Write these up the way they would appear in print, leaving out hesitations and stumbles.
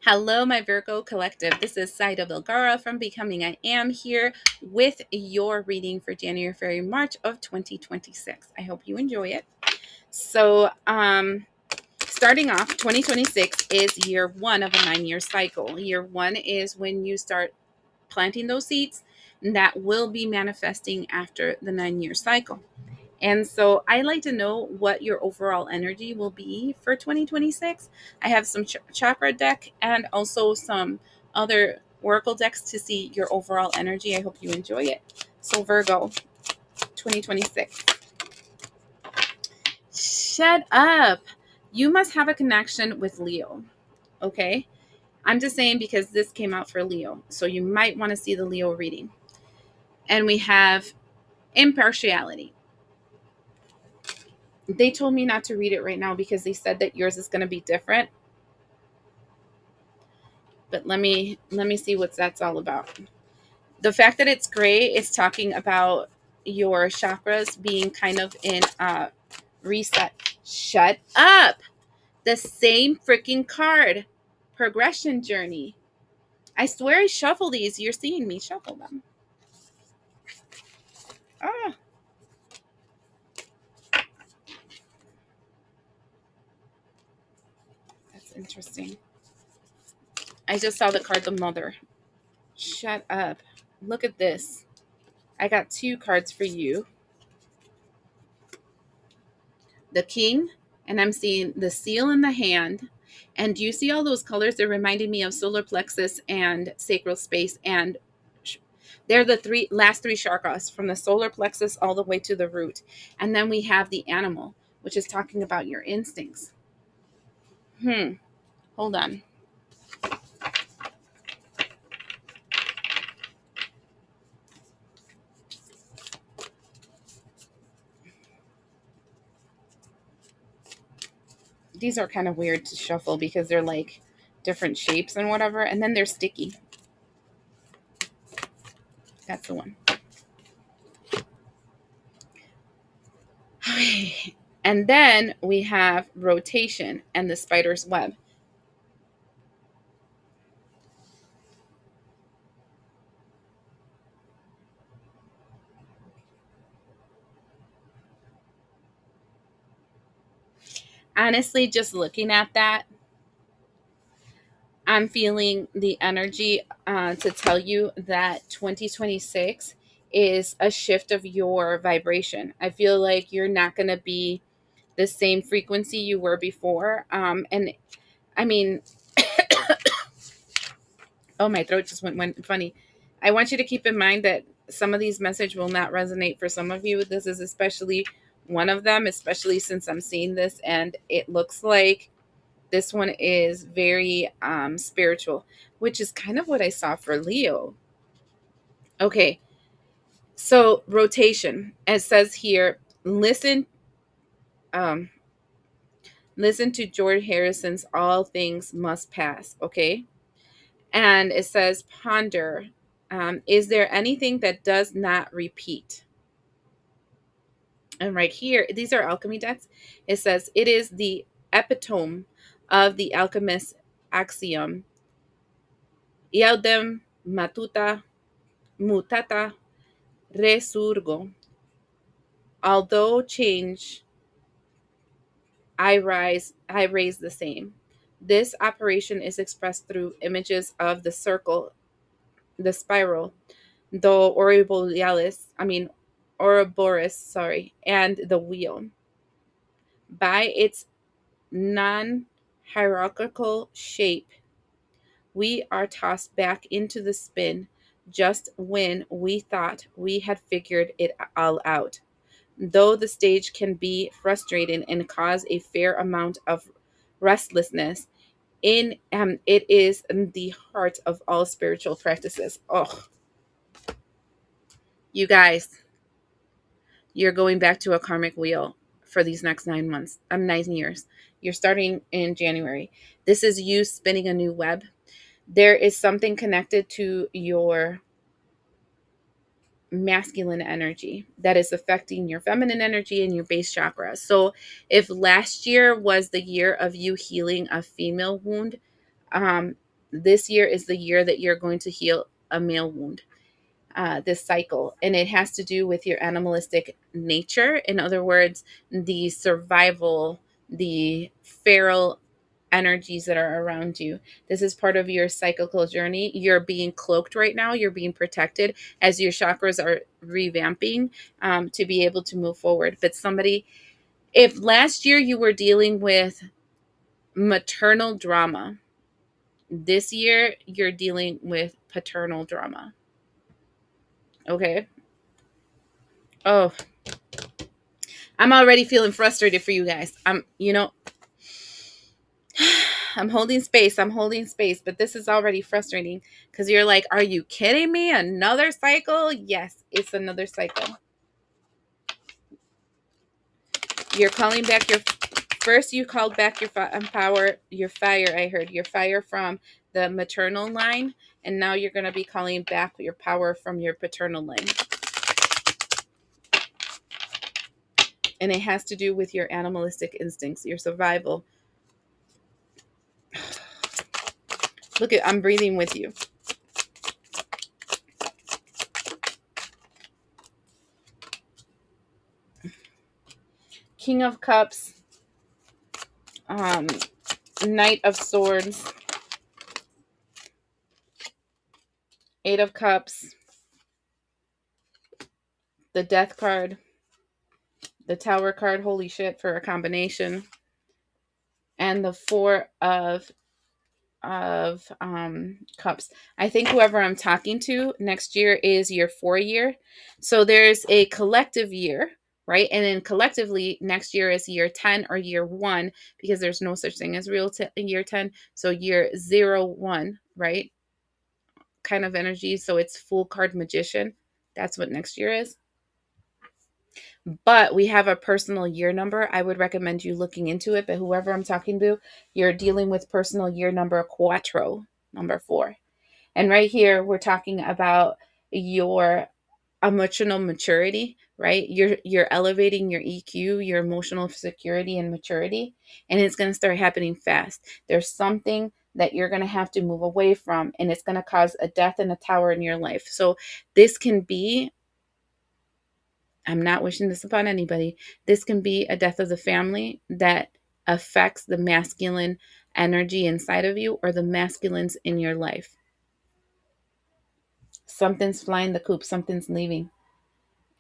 Hello, my Virgo collective. This is Zaida Velgara from Becoming I Am here with your reading for January, February, March of 2026. I hope you enjoy it. So, starting off, 2026 is year one of a 9-year cycle. Year one is when you start planting those seeds that will be manifesting after the 9-year cycle. And so I like to know what your overall energy will be for 2026. I have some chakra deck and also some other oracle decks to see your overall energy. I hope you enjoy it. So Virgo, 2026. Shut up. You must have a connection with Leo. Okay? I'm just saying because this came out for Leo. So you might want to see the Leo reading. And we have impartiality. They told me not to read it right now because they said that yours is going to be different. But let me see what that's all about. The fact that it's gray is talking about your chakras being kind of in a reset. Shut up. The same freaking card. Progression journey. I swear I shuffle these. You're seeing me shuffle them. Ah, that's interesting. I just saw the card the mother. Shut up. Look at this. I got two cards for you. The king, and I'm seeing the seal in the hand. And do you see all those colors? They're reminding me of solar plexus and sacral space. And they're the last three chakras from the solar plexus all the way to the root. And then we have the animal, which is talking about your instincts. Hold on. These are kind of weird to shuffle because they're like different shapes and whatever. And then they're sticky. That's the one. Okay. And then we have rotation and the spider's web. Honestly, just looking at that, I'm feeling the energy to tell you that 2026 is a shift of your vibration. I feel like you're not going to be the same frequency you were before. And I mean, oh, my throat just went funny. I want you to keep in mind that some of these messages will not resonate for some of you. This is especially one of them, especially since I'm seeing this and it looks like this one is very spiritual, which is kind of what I saw for Leo. Okay, so rotation. It says here, um, listen to George Harrison's "All Things Must Pass." Okay, and it says ponder. Is there anything that does not repeat? And right here, these are alchemy decks. It says it is the epitome of the alchemist axiom. Iaudem matuta mutata resurgo. Although change, I raise the same. This operation is expressed through images of the circle, the spiral, the Ouroboros, sorry, and the wheel. By its non-hierarchical shape, we are tossed back into the spin just when we thought we had figured it all out. Though the stage can be frustrating and cause a fair amount of restlessness, it is in the heart of all spiritual practices. Oh, you guys, you're going back to a karmic wheel for these next 9 months. 9 years. You're starting in January. This is you spinning a new web. There is something connected to your masculine energy that is affecting your feminine energy and your base chakra. So if last year was the year of you healing a female wound, this year is the year that you're going to heal a male wound, this cycle. And it has to do with your animalistic nature. In other words, the survival, the feral energies that are around you. This is part of your cyclical journey. You're being cloaked right now. You're being protected as your chakras are revamping, to be able to move forward. But somebody, if last year you were dealing with maternal drama, this year you're dealing with paternal drama. Okay. Oh, I'm already feeling frustrated for you guys. I'm holding space. I'm holding space, but this is already frustrating because you're like, are you kidding me? Another cycle? Yes, it's another cycle. You're calling back your first. You called back your power, your fire. I heard your fire from the maternal line, and now you're going to be calling back your power from your paternal line. And it has to do with your animalistic instincts, your survival. Look at, I'm breathing with you. King of Cups, Knight of Swords, Eight of Cups, the Death card, the Tower card, holy shit, for a combination, and the Four of Cups. I think whoever I'm talking to next year is your 4 year. So there's a collective year, right? And then collectively next year is year 10 or year 1, because there's no such thing as real year 10. So year 0, 1, right? Kind of energy. So it's full card magician. That's what next year is. But we have a personal year number. I would recommend you looking into it. But whoever I'm talking to, you're dealing with personal year number 4, number 4. And right here, we're talking about your emotional maturity, right? You're elevating your EQ, your emotional security and maturity, and it's going to start happening fast. There's something that you're going to have to move away from, and it's going to cause a death in a tower in your life. So this can be, I'm not wishing this upon anybody, this can be a death of the family that affects the masculine energy inside of you or the masculines in your life. Something's flying the coop, something's leaving,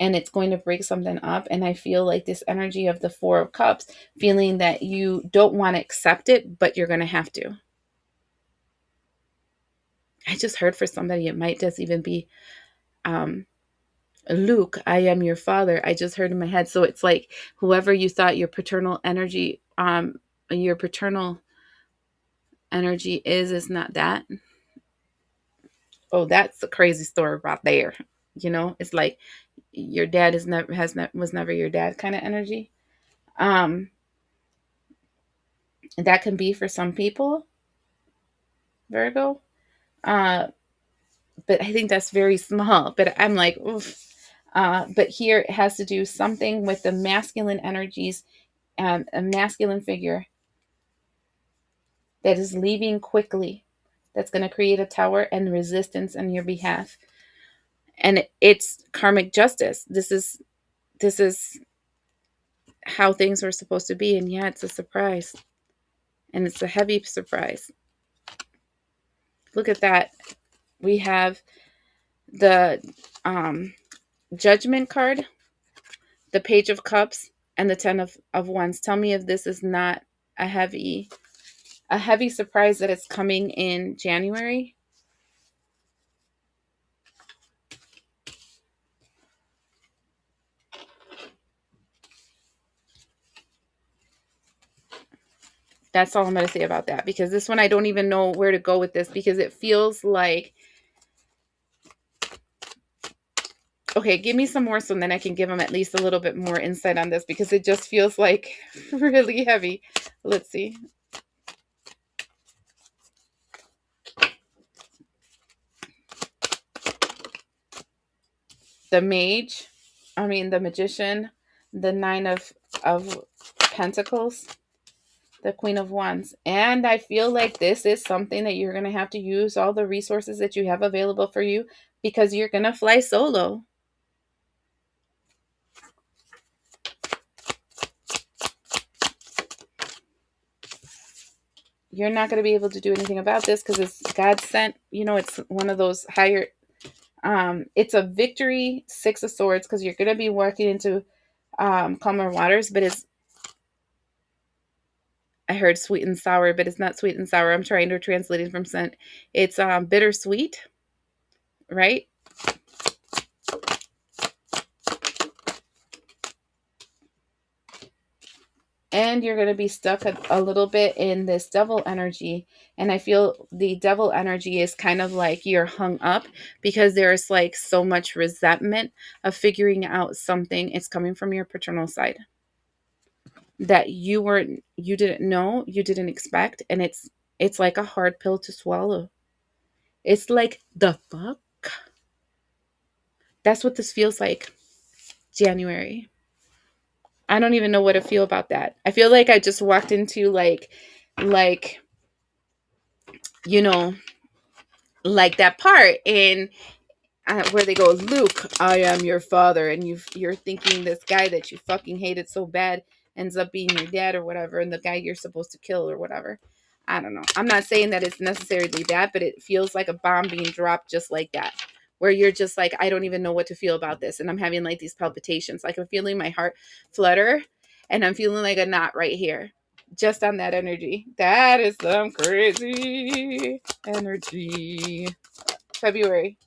and it's going to break something up. And I feel like this energy of the 4 of Cups, feeling that you don't want to accept it, but you're going to have to. I just heard for somebody, it might just even be Luke, I am your father. I just heard in my head. So it's like whoever you thought your paternal energy is not that. Oh, that's a crazy story right there. You know, it's like your dad was never your dad kind of energy. That can be for some people, Virgo. But I think that's very small. But I'm like, oof. But here it has to do something with the masculine energies, a masculine figure that is leaving quickly. That's going to create a tower and resistance on your behalf. And it's karmic justice. This is how things were supposed to be. And yeah, it's a surprise. And it's a heavy surprise. Look at that. We have the Judgment card, the Page of Cups, and the 10 of Wands. Tell me if this is not a heavy surprise that it's coming in January. That's all I'm going to say about that, because this one, I don't even know where to go with this, because it feels like, okay, give me some more so then I can give them at least a little bit more insight on this, because it just feels like really heavy. Let's see. The Magician, the 9 of Pentacles, The Queen of Wands. And I feel like this is something that you're going to have to use all the resources that you have available for you, because you're going to fly solo. You're not going to be able to do anything about this because it's God sent. You know, it's one of those higher, it's a victory, Six of Swords, because you're going to be walking into calmer waters, but I heard sweet and sour, but it's not sweet and sour. I'm trying to translate it from scent. It's bittersweet, right? And you're going to be stuck a little bit in this devil energy. And I feel the devil energy is kind of like you're hung up because there's like so much resentment of figuring out something. It's coming from your paternal side that you didn't know, you didn't expect. And it's like a hard pill to swallow. It's like, the fuck? That's what this feels like. January. I don't even know what to feel about that. I feel like I just walked into like you know, like that part in where they go, Luke, I am your father, and you're thinking this guy that you fucking hated so bad ends up being your dad or whatever, and the guy you're supposed to kill or whatever. I don't know. I'm not saying that it's necessarily that, but it feels like a bomb being dropped just like that, where you're just like, I don't even know what to feel about this, and I'm having like these palpitations, like I'm feeling my heart flutter, and I'm feeling like a knot right here, just on that energy. That is some crazy energy. February.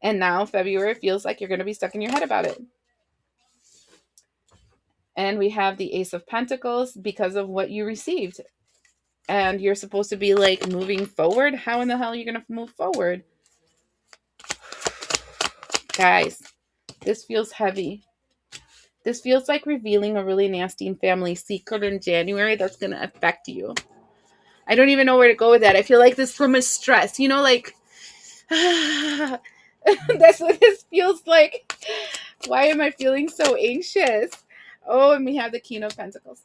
And now February feels like you're going to be stuck in your head about it. And we have the Ace of Pentacles because of what you received. And you're supposed to be like moving forward. How in the hell are you going to move forward? Guys, this feels heavy. This feels like revealing a really nasty family secret in January that's going to affect you. I don't even know where to go with that. I feel like this from a stress, you know, like, that's what this feels like. Why am I feeling so anxious? Oh, and we have the King of Pentacles.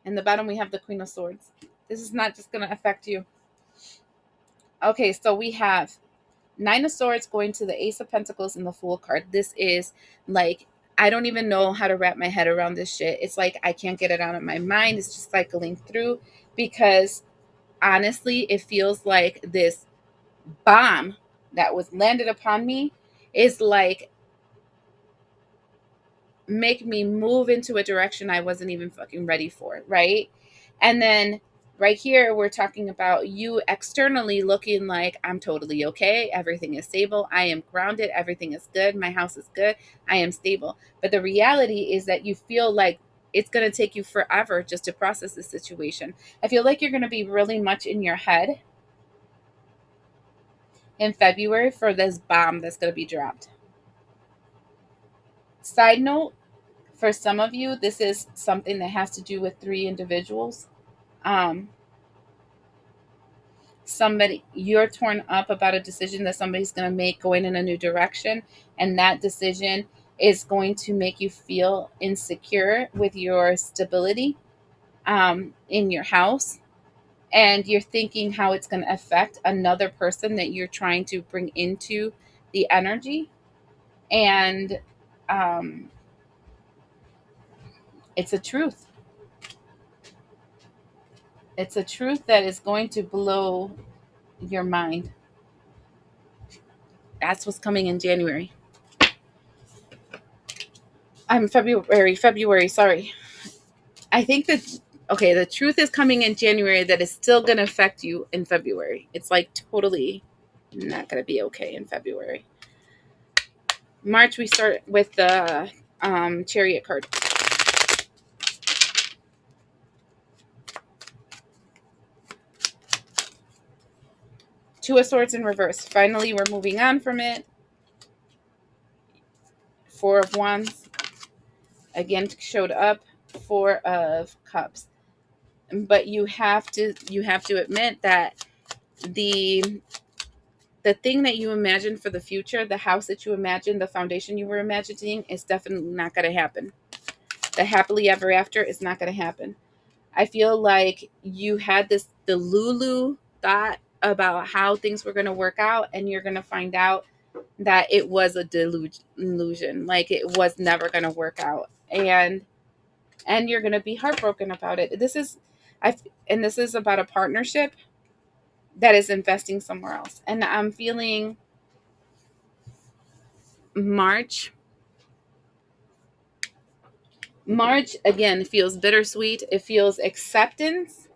And the bottom, we have the Queen of Swords. This is not just going to affect you. Okay, so we have Nine of Swords going to the Ace of Pentacles and the Fool card. This is like, I don't even know how to wrap my head around this shit. It's like I can't get it out of my mind. It's just cycling through because honestly, it feels like this bomb that was landed upon me is like make me move into a direction I wasn't even fucking ready for, right? And then right here, we're talking about you externally looking like I'm totally okay. Everything is stable. I am grounded. Everything is good. My house is good. I am stable. But the reality is that you feel like it's going to take you forever just to process the situation. I feel like you're going to be really much in your head in February for this bomb that's going to be dropped. Side note, for some of you, this is something that has to do with three individuals. Somebody, you're torn up about a decision that somebody's going to make going in a new direction, and that decision is going to make you feel insecure with your stability in your house, and you're thinking how it's going to affect another person that you're trying to bring into the energy. And it's a truth. It's a truth that is going to blow your mind. That's what's coming in January. I'm February, sorry. I think that, okay, the truth is coming in January that is still going to affect you in February. It's like totally not going to be okay in February. March, we start with the Chariot card. Two of Swords in reverse. Finally, we're moving on from it. Four of Wands. Again, showed up. Four of Cups. But you have to admit that the thing that you imagine for the future, the house that you imagine, the foundation you were imagining, is definitely not going to happen. the happily ever after is not going to happen. I feel like you had this delulu thought about how things were going to work out, and you're going to find out that it was a delusion. Like it was never going to work out, and you're going to be heartbroken about it. And this is about a partnership that is investing somewhere else. And I'm feeling March. March again feels bittersweet. It feels acceptance,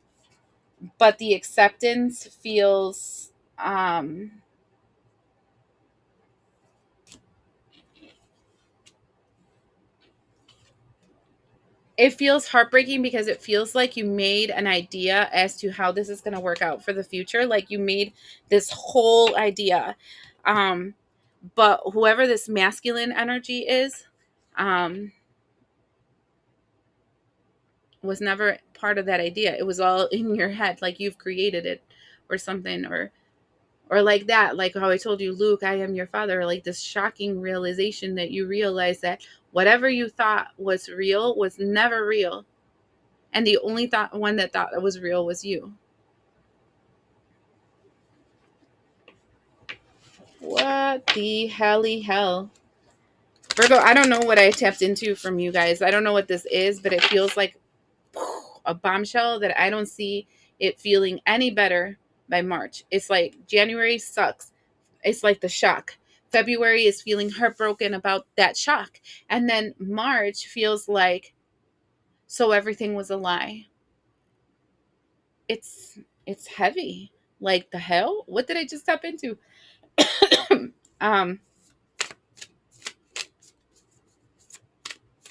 but the acceptance feels it feels heartbreaking because it feels like you made an idea as to how this is going to work out for the future. Like you made this whole idea. Um, but whoever this masculine energy is, um, was never part of that idea. It was all in your head, like you've created it or something, or like that, like how I told you, Luke, I am your father, like this shocking realization that you realize that whatever you thought was real was never real. And the only one that thought it was real was you. What the hell? Virgo, I don't know what I tapped into from you guys. I don't know what this is, but it feels like a bombshell that I don't see it feeling any better by March. It's like January sucks. It's like the shock. February is feeling heartbroken about that shock. And then March feels like, so everything was a lie. It's heavy. Like the hell? What did I just step into? um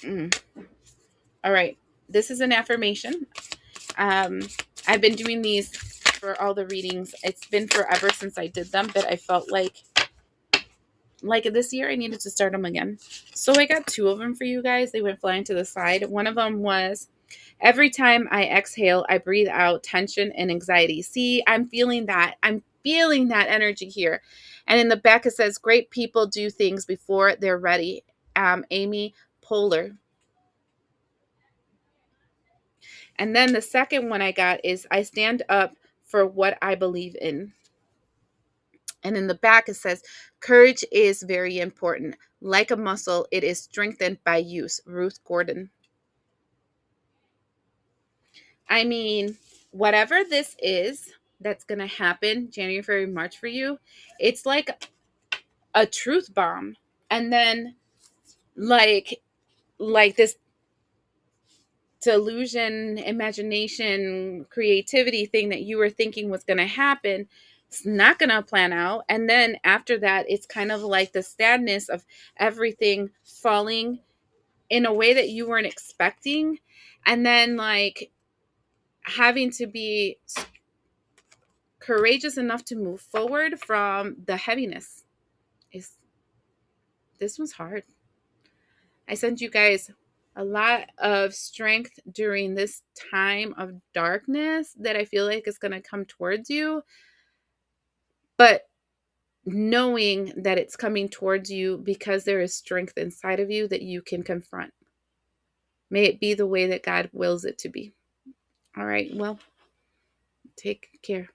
mm. All right. This is an affirmation. Um I've been doing these for all the readings. It's been forever since I did them, but I felt like this year I needed to start them again. So I got two of them for you guys. They went flying to the side. One of them was, every time I exhale, I breathe out tension and anxiety. See, I'm feeling that. I'm feeling that energy here. And in the back, it says, great people do things before they're ready. Amy Poehler. And then the second one I got is, I stand up for what I believe in. And in the back, it says, courage is very important. Like a muscle, it is strengthened by use. Ruth Gordon. I mean, whatever this is that's going to happen January, February, March for you, it's like a truth bomb. And then like this delusion, imagination, creativity thing that you were thinking was going to happen, it's not going to plan out. And then after that, it's kind of like the sadness of everything falling in a way that you weren't expecting. And then like having to be courageous enough to move forward from the heaviness. Is This was hard. I sent you guys a lot of strength during this time of darkness that I feel like is going to come towards you, but knowing that it's coming towards you because there is strength inside of you that you can confront. May it be the way that God wills it to be. All right, well, take care.